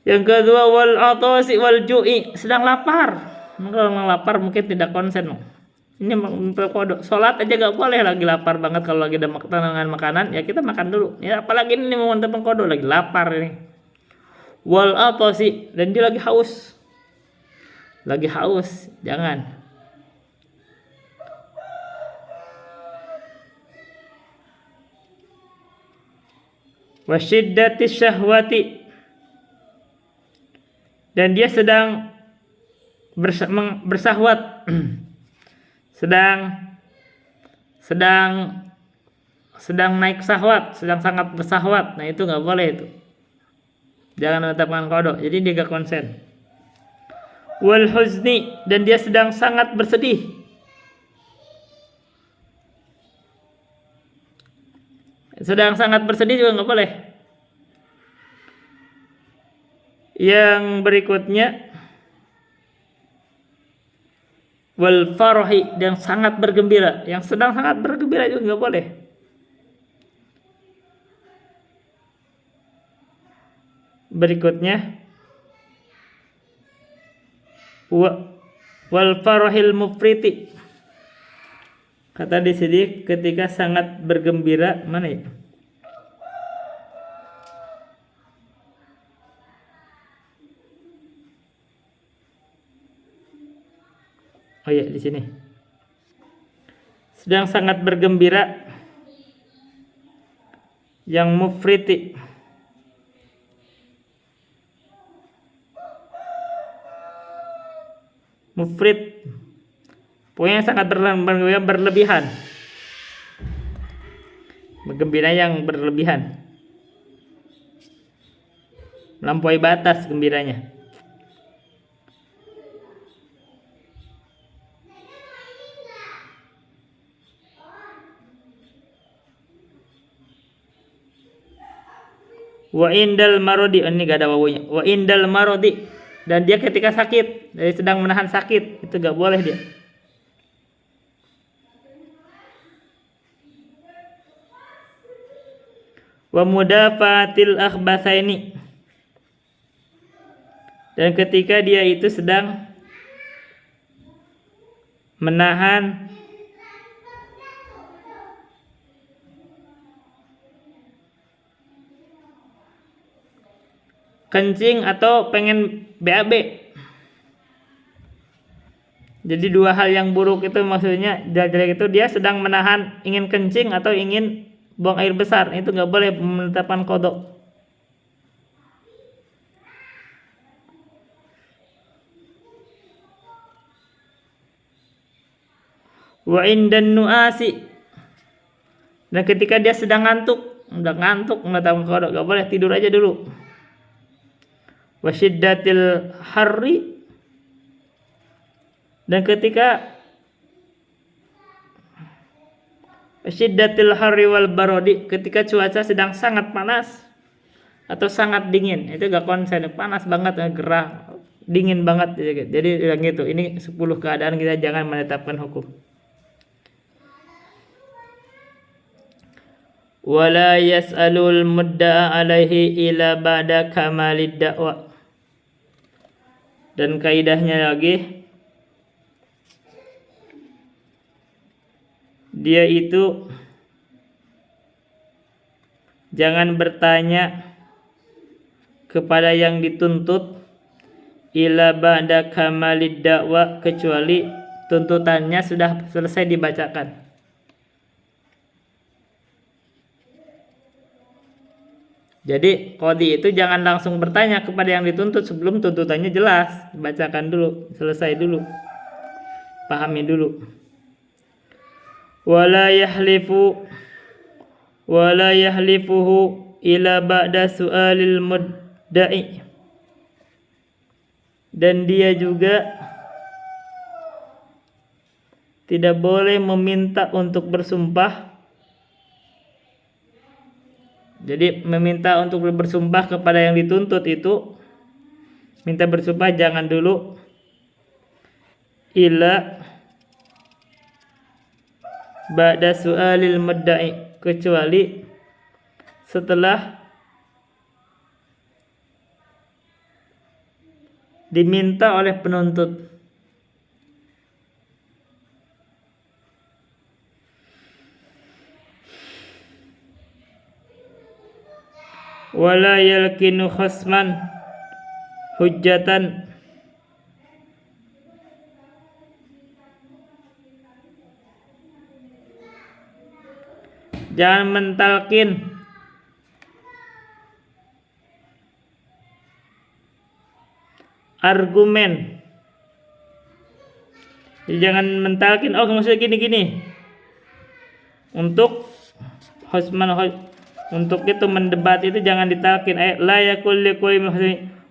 Yang kedua, wal atasi wal ju'i, sedang lapar. Kalau lapar mungkin tidak konsen. Ini kodok, sholat aja gak boleh lagi lapar banget. Kalau lagi ada makanan ya kita makan dulu. Ya apalagi ini mau nonton kodok, lagi lapar ini. Wal atasi, dan dia lagi haus, jangan. Wasyiddatis syahwati, dan dia sedang bersahwat, sedang naik syahwat, sedang sangat bersahwat. Nah itu nggak boleh itu. Jangan menetapkan qada. Jadi dia nggak konsen. Wal huzni, dan dia sedang sangat bersedih. Sedang sangat bersedih juga nggak boleh. Yang berikutnya wal farahi, dan sangat bergembira. Yang sedang sangat bergembira juga nggak boleh. Berikutnya wal farahil mufriti. Kata di sini ketika sangat bergembira, mana ya? Oh ya, di sini. Sedang sangat bergembira yang mufriti. Mufrit, pokoknya sangat berlebihan. Bergembira yang berlebihan, melampaui batas gembiranya. Wa indal marodi, ini gak ada wawunya. Wa indal marodi, dan dia ketika sakit, dia sedang menahan sakit, itu gak boleh dia. Wa mudafatil akhbatsaini, dan ketika dia itu sedang menahan kencing atau pengen BAB. Jadi dua hal yang buruk itu, maksudnya jelek itu dia sedang menahan ingin kencing atau ingin buang air besar, itu nggak boleh menetapkan qada. Wa indan nuasi, dan ketika dia sedang ngantuk, udah ngantuk menetapkan qada, nggak boleh, tidur aja dulu. Wa syiddatil harri, dan ketika syiddatil harri wal barodi, ketika cuaca sedang sangat panas atau sangat dingin, itu gak konsen, panas banget, gerah, dingin banget. Jadi yang gitu, ini 10 keadaan kita jangan menetapkan hukum. Wala yas'alul mudda'a alaihi ila ba'da kamalid da'wa, dan kaidahnya lagi, dia itu jangan bertanya kepada yang dituntut ila ba'da kamalid da'wa, kecuali tuntutannya sudah selesai dibacakan. Jadi qadhi itu jangan langsung bertanya kepada yang dituntut sebelum tuntutannya jelas, bacakan dulu, selesai dulu, pahami dulu. Wala yahlifuhu ila ba'da su'alil mudda'i, dan dia juga tidak boleh meminta untuk bersumpah. Jadi meminta untuk bersumpah kepada yang dituntut itu, minta bersumpah jangan dulu ila ba'da su'alil mudda'i, kecuali setelah diminta oleh penuntut. Wala yalkinu khasman hujjatan, jangan mentalkin argumen. Jadi jangan mentalkin, oh maksudnya gini-gini. Untuk untuk itu mendebat itu jangan ditalkin. La yakul liqul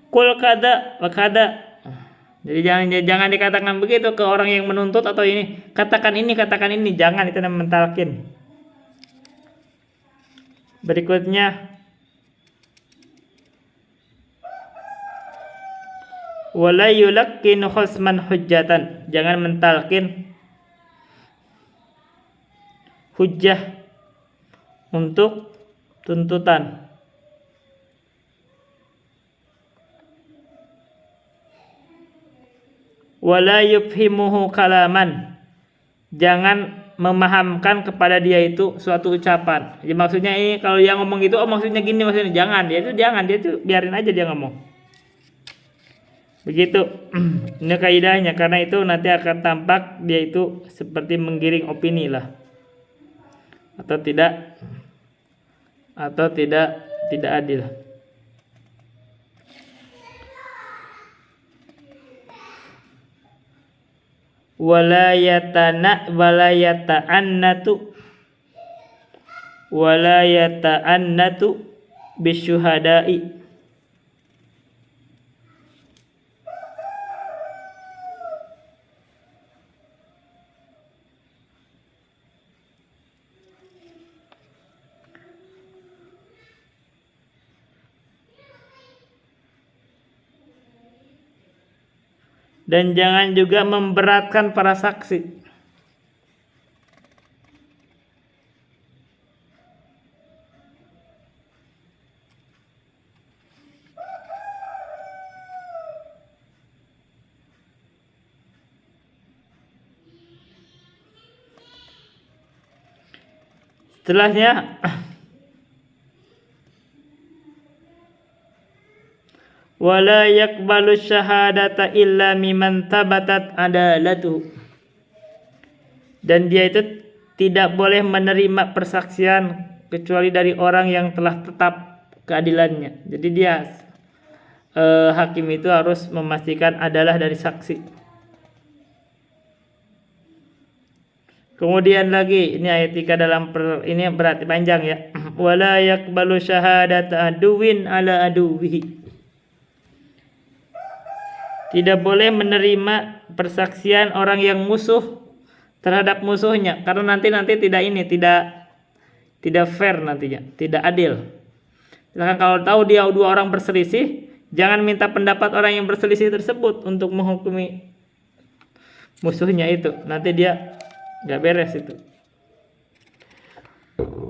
kul kada wa kada. Jadi jangan dikatakan begitu ke orang yang menuntut atau ini katakan ini, jangan, itu namanya mentalkin. Berikutnya wala yulaqqinu khusman hujjatan, jangan mentalkin hujjah untuk tuntutan. Wala yufhimuhu kalaman, jangan memahamkan kepada dia itu suatu ucapan. Jadi maksudnya ini kalau dia ngomong gitu, oh maksudnya gini, maksudnya jangan, dia itu biarin aja dia ngomong. Begitu. Ini kaidahnya, karena itu nanti akan tampak dia itu seperti menggiring opini lah. Atau tidak adil. Wala yata'annatu bisyuhada'i, dan jangan juga memberatkan para saksi. Setelahnya wala yaqbalu syahadata illa mimman tabatat adalatuhu, dan dia itu tidak boleh menerima persaksian kecuali dari orang yang telah tetap keadilannya. Jadi dia hakim itu harus memastikan adalah dari saksi. Kemudian lagi ini ayat 3 ini berarti panjang ya. Wala yaqbalu syahadata aduwin ala aduwihi, tidak boleh menerima persaksian orang yang musuh terhadap musuhnya, karena nanti tidak fair, nantinya tidak adil. Misalkan kalau tahu dia dua orang berselisih, jangan minta pendapat orang yang berselisih tersebut untuk menghukumi musuhnya itu, nanti dia nggak beres itu.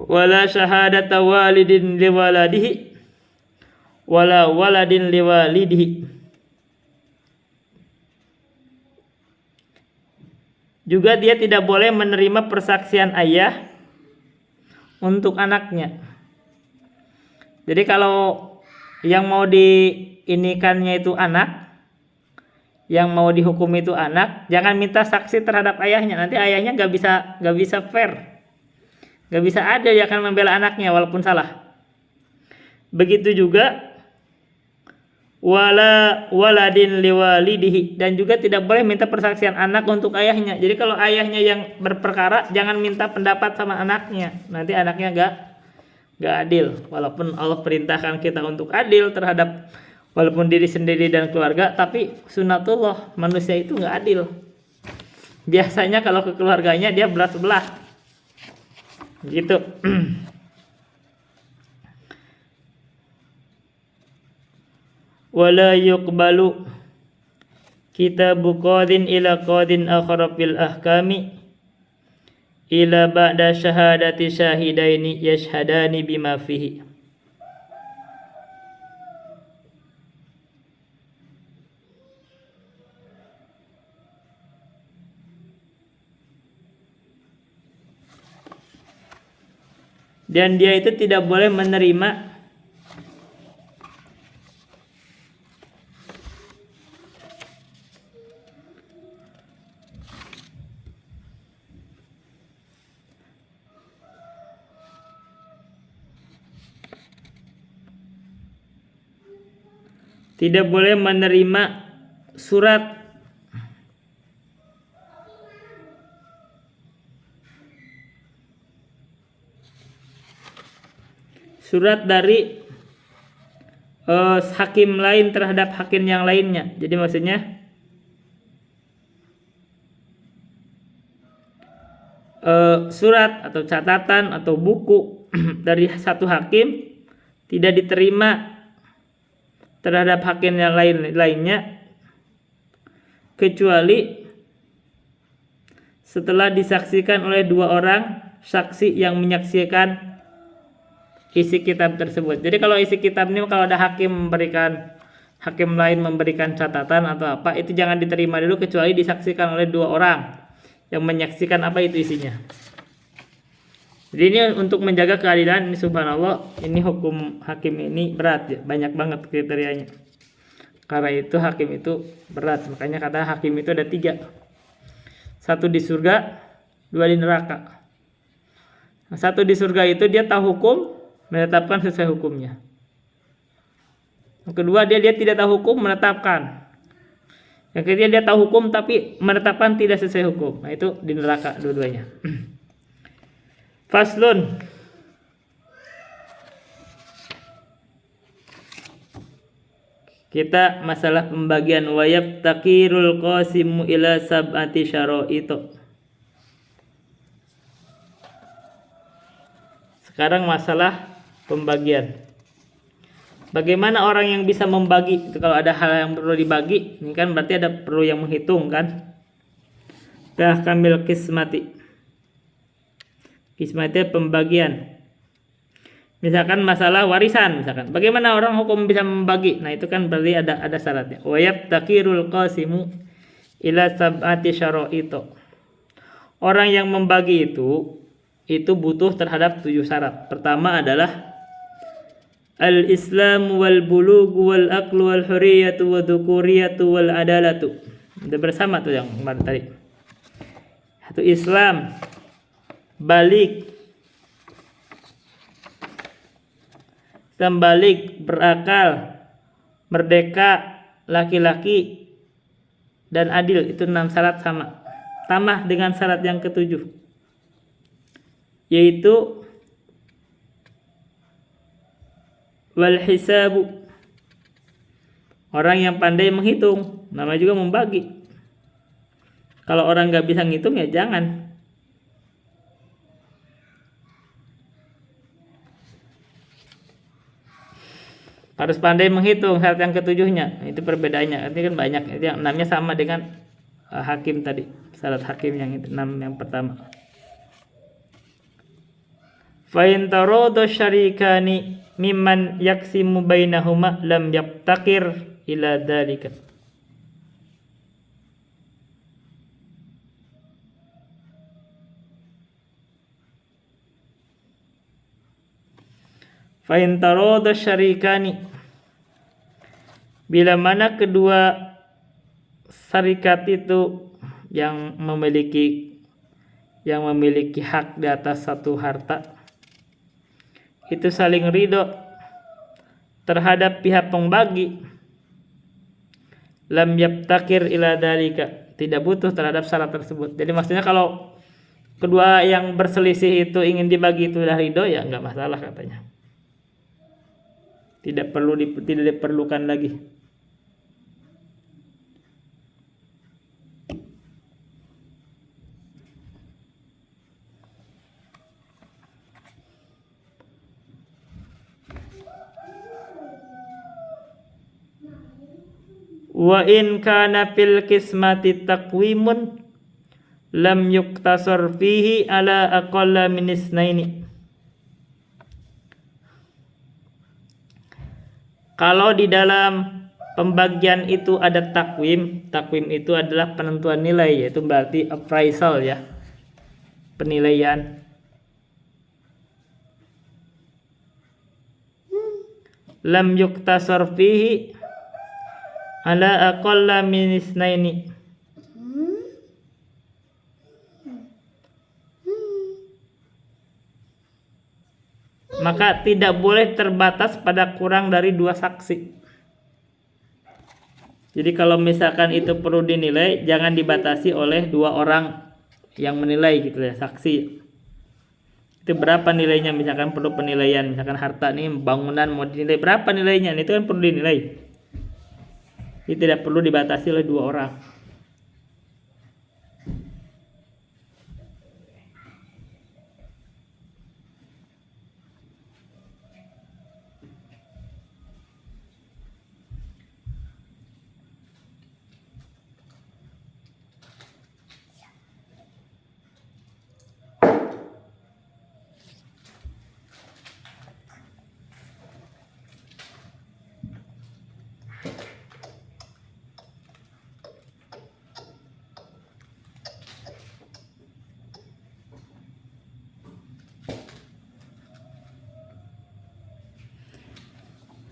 Wala syahadata walidin liwaladihi wala waladin liwalidihi, juga dia tidak boleh menerima persaksian ayah untuk anaknya. Jadi kalau yang mau diinikannya itu anak, yang mau dihukum itu anak, jangan minta saksi terhadap ayahnya. Nanti ayahnya nggak bisa fair, nggak bisa adil, dia akan membela anaknya walaupun salah. Begitu juga wala waladin liwalidihi, dan juga tidak boleh minta persaksian anak untuk ayahnya. Jadi kalau ayahnya yang berperkara, jangan minta pendapat sama anaknya, nanti anaknya nggak adil. Walaupun Allah perintahkan kita untuk adil terhadap walaupun diri sendiri dan keluarga, tapi sunatullah, manusia itu nggak adil. Biasanya kalau ke keluarganya dia belah sebelah gitu. Wala yuqbalu kitabu qadin ila qadin akhara fil ahkami ila ba'da syahadati syahidaini yashhadani bima fihi. Dan dia itu tidak boleh menerima surat dari hakim lain terhadap hakim yang lainnya. Jadi maksudnya surat atau catatan atau buku dari satu hakim tidak diterima terhadap hakim yang lainnya kecuali setelah disaksikan oleh dua orang saksi yang menyaksikan isi kitab tersebut. Jadi kalau isi kitab ini, kalau ada hakim lain memberikan catatan atau apa, itu jangan diterima dulu kecuali disaksikan oleh dua orang yang menyaksikan apa itu isinya. Jadi ini untuk menjaga keadilan. Ini subhanallah, ini hukum hakim ini berat ya, banyak banget kriterianya. Karena itu hakim itu berat, makanya kata hakim itu ada 3. 1 di surga, 2 di neraka. 1 di surga itu dia tahu hukum, menetapkan sesuai hukumnya. Yang kedua dia tidak tahu hukum, menetapkan. Yang ketiga dia tahu hukum tapi menetapkan tidak sesuai hukum. Nah itu di neraka dua-duanya. Faslun. Kita masalah pembagian wayab takirul qasimu ila sab'ati syara'ito. Sekarang masalah pembagian. Bagaimana orang yang bisa membagi? Kalau ada hal yang perlu dibagi, ini kan berarti ada perlu yang menghitung kan? Tahkamil kismati. Kismati pembagian. Misalkan masalah warisan, misalkan. Bagaimana orang hukum bisa membagi? Nah, itu kan berarti ada syaratnya. Wa yabtakirul qasimu ila sab'ati syara'ito. Orang yang membagi itu butuh terhadap 7 syarat. Pertama adalah al-islam wal bulugh wal aqlu wal hurriyatu wa dzukuriyatu wal adalatu. Udah bersama tuh yang kemarin tadi. Satu Islam, balik, berakal, merdeka, laki-laki, dan adil. Itu 6 syarat sama. Tambah dengan syarat yang ke-7, yaitu wal hisabu. Orang yang pandai menghitung, namanya juga membagi. Kalau orang nggak bisa ngitung ya jangan. Harus pandai menghitung, syarat yang ke-7-nya. Itu perbedaannya. Ini kan banyak. Itu yang 6-nya sama dengan hakim tadi. Syarat hakim yang 6 yang pertama. Fa in tarada syarikani mimman yaksimu bainahuma lam yabtakir ila dzalika. Fa in tarada syarikani, bila mana kedua syarikat itu yang memiliki hak di atas satu harta itu saling ridho terhadap pihak pembagi, lam yabtakir ila dalika, tidak butuh terhadap syarat tersebut. Jadi maksudnya kalau kedua yang berselisih itu ingin dibagi itu sudah ridho, ya nggak masalah katanya. Tidak diperlukan lagi. Wa in kana fil qismati taqwimun lam yuktasar fihi ala aqalla min isnaini. Kalau di dalam pembagian itu ada takwim itu adalah penentuan nilai, yaitu berarti appraisal ya, penilaian. Lam yuktasar fihi ala aqalla min isnaini. Maka tidak boleh terbatas pada kurang dari 2 saksi. Jadi kalau misalkan itu perlu dinilai, jangan dibatasi oleh dua orang yang menilai gitu ya, saksi. Itu berapa nilainya, misalkan perlu penilaian, misalkan harta nih, bangunan mau dinilai berapa nilainya, itu kan perlu dinilai. Jadi tidak perlu dibatasi oleh dua orang.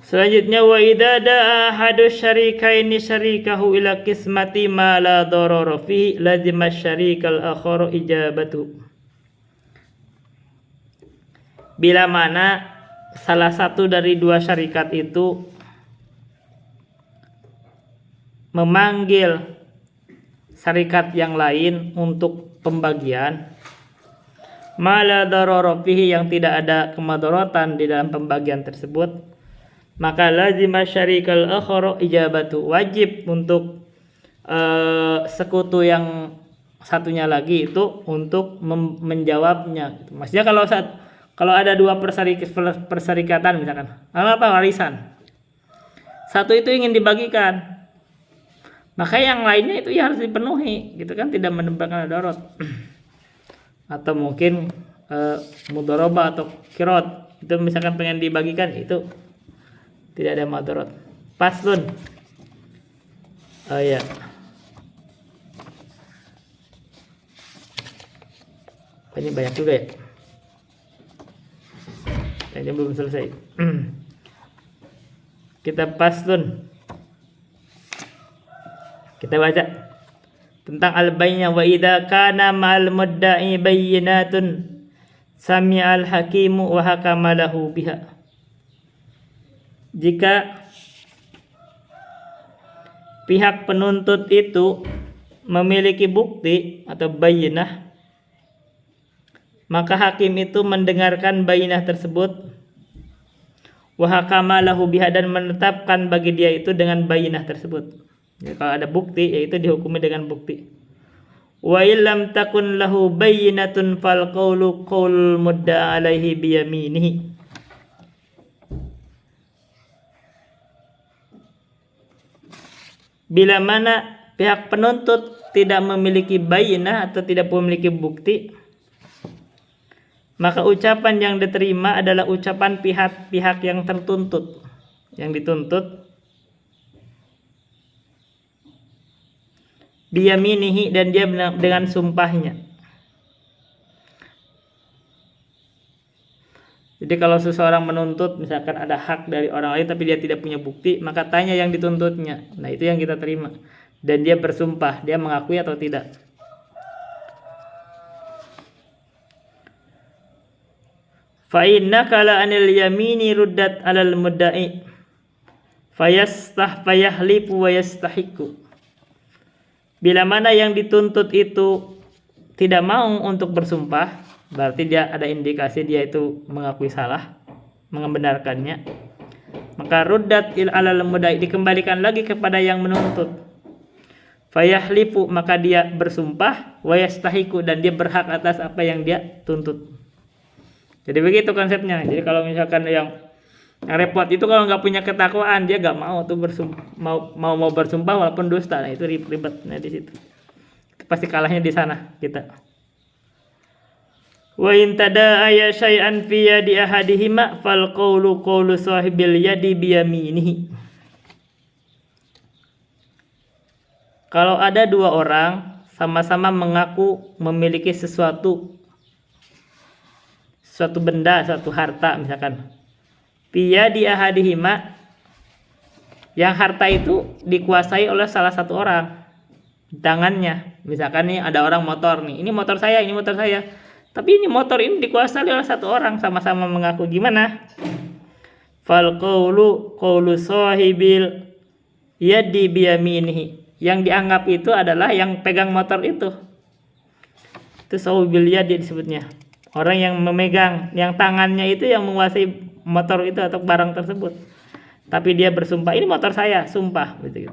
Selanjutnya, wa idza da'a ahadu syarikaini syarikahu ila qismati ma la darara fihi lazima syarikal akhar ijabatu. Bila mana salah satu dari dua syarikat itu memanggil syarikat yang lain untuk pembagian ma la darara fihi, yang tidak ada kemadharatan di dalam pembagian tersebut, maka lazima syarikal akhar ijabatu, wajib untuk sekutu yang satunya lagi itu untuk menjawabnya. Maksudnya kalau ada dua perserikatan misalkan, apa warisan, satu itu ingin dibagikan, maka yang lainnya itu ya harus dipenuhi gitu kan, tidak menimbulkan darurat. Atau mungkin mudharabah atau kirot, itu misalkan pengen dibagikan, itu tidak ada madarat. Paslun. Oh ya. Ini banyak juga ya. Yang belum selesai. Kita paslun. Kita baca tentang al-bayyinah. Wa idza kana ma'al mudda'i bayyinatun sami'al hakimu wa hakama lahu biha. Jika pihak penuntut itu memiliki bukti atau bayyinah, maka hakim itu mendengarkan bayyinah tersebut, wa hakama lahu biha, dan menetapkan bagi dia itu dengan bayyinah tersebut. Jadi kalau ada bukti, yaitu dihukumi dengan bukti. Wa illam takun lahu bayyinatun fal qawlu qaul mudda'a alaihi biyaminihi. Bila mana pihak penuntut tidak memiliki bayyinah atau tidak memiliki bukti, maka ucapan yang diterima adalah ucapan pihak yang tertuntut, yang dituntut, biyaminihi, dan dia dengan sumpahnya. Jadi kalau seseorang menuntut, misalkan ada hak dari orang lain tapi dia tidak punya bukti, maka tanya yang dituntutnya. Nah, itu yang kita terima. Dan dia bersumpah, dia mengakui atau tidak. Fa inna kala anil yamini ruddat alal mudda'i fayahlifu wa yastahiqu. Bila mana yang dituntut itu tidak mau untuk bersumpah, berarti dia ada indikasi dia itu mengakui salah, membenarkannya, maka ruddat alal mudda'i, dikembalikan lagi kepada yang menuntut. Fayahlifu, maka dia bersumpah, wa yastahiqu, dan dia berhak atas apa yang dia tuntut. Jadi begitu konsepnya. Jadi kalau misalkan yang repot itu kalau nggak punya ketakwaan, dia nggak mau tuh mau bersumpah walaupun dusta. Nah, itu ribetnya di situ. Pasti kalahnya di sana kita. Wa in tada'a syai'an fi yadi ahadihima fal qawlu qawlu sahibil yadi biyaminihi. Kalau ada dua orang sama-sama mengaku memiliki suatu benda, suatu harta misalkan, fi yadi ahadihima, yang harta itu dikuasai oleh salah satu orang di tangannya. Misalkan nih ada orang motor nih, ini motor saya, ini motor saya. Tapi ini motor ini dikuasai oleh satu orang, sama-sama mengaku. Gimana? Fal qawlu qawlu sahibil yadi biyaminihi. Yang dianggap itu adalah yang pegang motor itu. Itu sawibil yadi disebutnya. Orang yang memegang, yang tangannya itu yang menguasai motor itu atau barang tersebut. Tapi dia bersumpah, ini motor saya, sumpah gitu.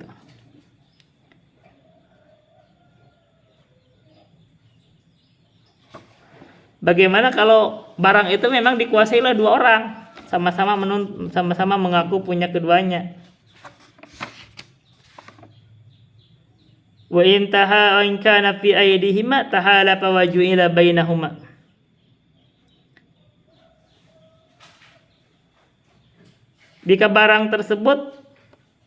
Bagaimana kalau barang itu memang dikuasai oleh dua orang, sama-sama mengaku punya keduanya. Wa in kana fi aydihima tahalafa wa ju'ila bainahuma. Jika barang tersebut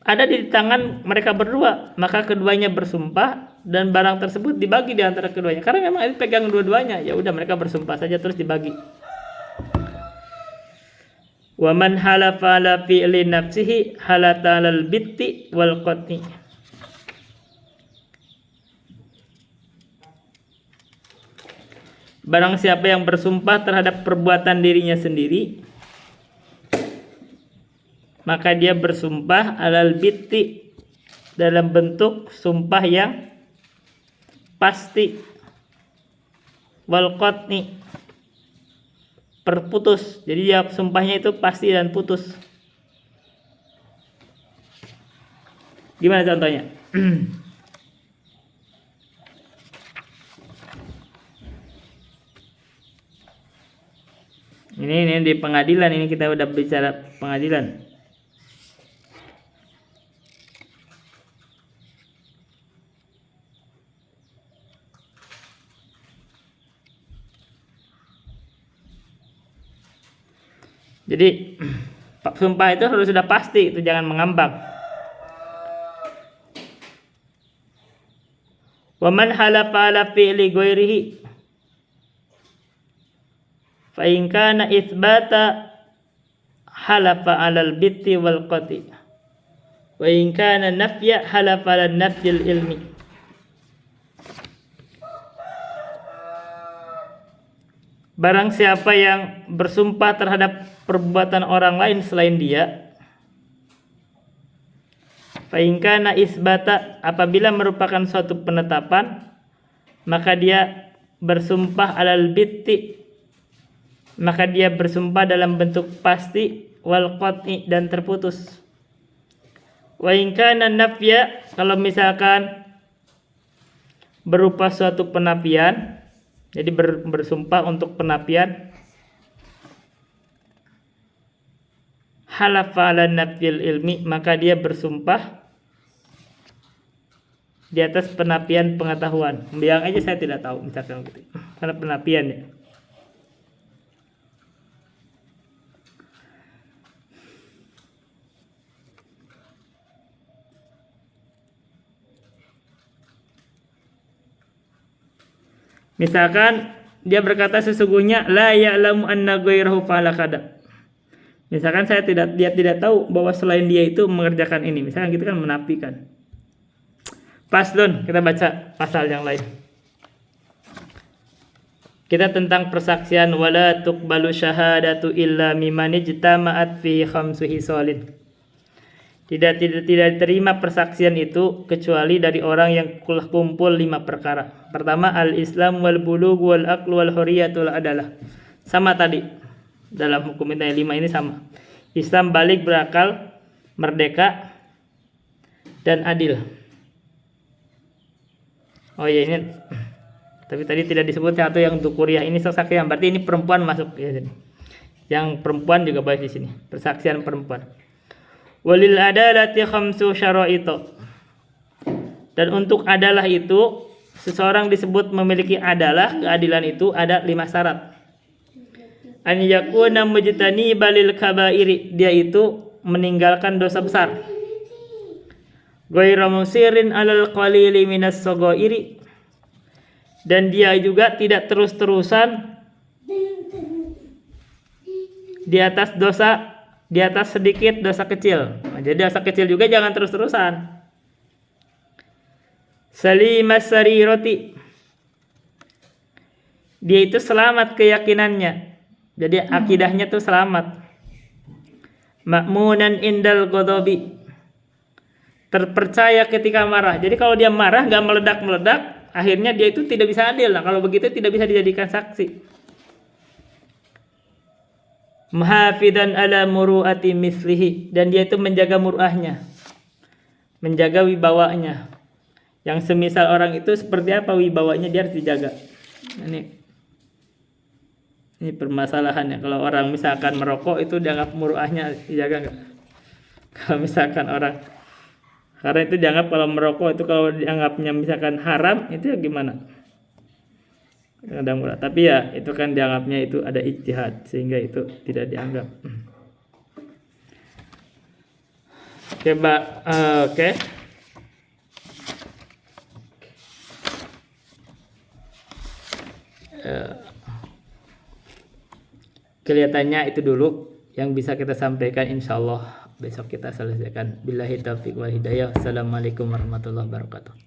ada di tangan mereka berdua, maka keduanya bersumpah dan barang tersebut dibagi di antara keduanya. Karena memang itu pegang dua-duanya, ya udah mereka bersumpah saja terus dibagi. Wa man halafa ala fi'li nafsihi halata alal bitti wal qat'i. Barang siapa yang bersumpah terhadap perbuatan dirinya sendiri, maka dia bersumpah alal bitti dalam bentuk sumpah yang pasti, wal qat'i perputus. Jadi dia sumpahnya itu pasti dan putus. Gimana contohnya? Ini di pengadilan, ini kita udah bicara pengadilan. Jadi sumpah itu harus sudah pasti, itu jangan mengambang. Wa man halafa ala fi'li ghairihi fa in kana itsbata halafa alal bitti wal qati wa in kana nafya halafa ala nafyil ilmi. Barang siapa yang bersumpah terhadap perbuatan orang lain selain dia, fa in kana isbata, apabila merupakan suatu penetapan, maka dia bersumpah alal bitti, maka dia bersumpah dalam bentuk pasti, wal qat'i dan terputus. Wa in kana nafya, kalau misalkan berupa suatu penafian, jadi bersumpah untuk penafian, halafa ala nafyil ilmi, maka dia bersumpah di atas penafian pengetahuan. Bilang aja saya tidak tahu, misalkan gitu. Karena penafian ya. Misalkan dia berkata sesungguhnya la ya'lamu anna ghairahu fa'ala kada. Misalkan dia tidak tahu bahwa selain dia itu mengerjakan ini. Misalkan gitu kan menafikan. Paslon, kita baca pasal yang lain. Kita tentang persaksian, wala tuqbalu syahadatu illa mimman ijtama'at fi khamsu hisalin. Tidak diterima persaksian itu kecuali dari orang yang kumpul 5 perkara. Pertama, al-Islam wal bulugh wal aql wal hurriyatul adalah. Sama tadi. Dalam hukum itu 5 ini sama. Islam, balik, berakal, merdeka, dan adil. Oh ya, ini tapi tadi tidak disebut satu yang untuk kuliah. Ini persaksian, berarti ini perempuan masuk ya. Yang perempuan juga baik di sini. Persaksian perempuan. Walil adalati khamsu syara'ito. Dan untuk adalah itu, seseorang disebut memiliki adalah, keadilan itu ada 5 syarat. An yakuna mujtaniba lil kabairi, dia itu meninggalkan dosa besar. Ghairu musirin alal qalili minas saghairi, dan dia juga tidak terus-terusan di atas sedikit dosa kecil. Nah, jadi dosa kecil juga jangan terus-terusan. Salimas sarirati, dia itu selamat keyakinannya. Jadi akidahnya tuh selamat. Ma'munan indal ghadabi, terpercaya ketika marah. Jadi kalau dia marah nggak meledak-meledak, akhirnya dia itu tidak bisa adil. Nah kalau begitu tidak bisa dijadikan saksi. Muhafidan ala muru'ati mislihi, dan dia itu menjaga muruahnya, menjaga wibawanya. Yang semisal orang itu seperti apa wibawanya, dia harus dijaga. Ini permasalahannya. Kalau orang misalkan merokok itu dianggap muruahnya dijaga nggak? Kalau misalkan orang, karena itu dianggap kalau merokok itu kalau dianggapnya misalkan haram itu ya gimana? Kadang murah. Tapi ya itu kan dianggapnya itu ada ijtihad sehingga itu tidak dianggap. Oke, Mbak. Oke. Kelihatannya itu dulu yang bisa kita sampaikan, insyaallah besok kita selesaikan. Billahi taufiq wal hidayah. Assalamualaikum warahmatullahi wabarakatuh.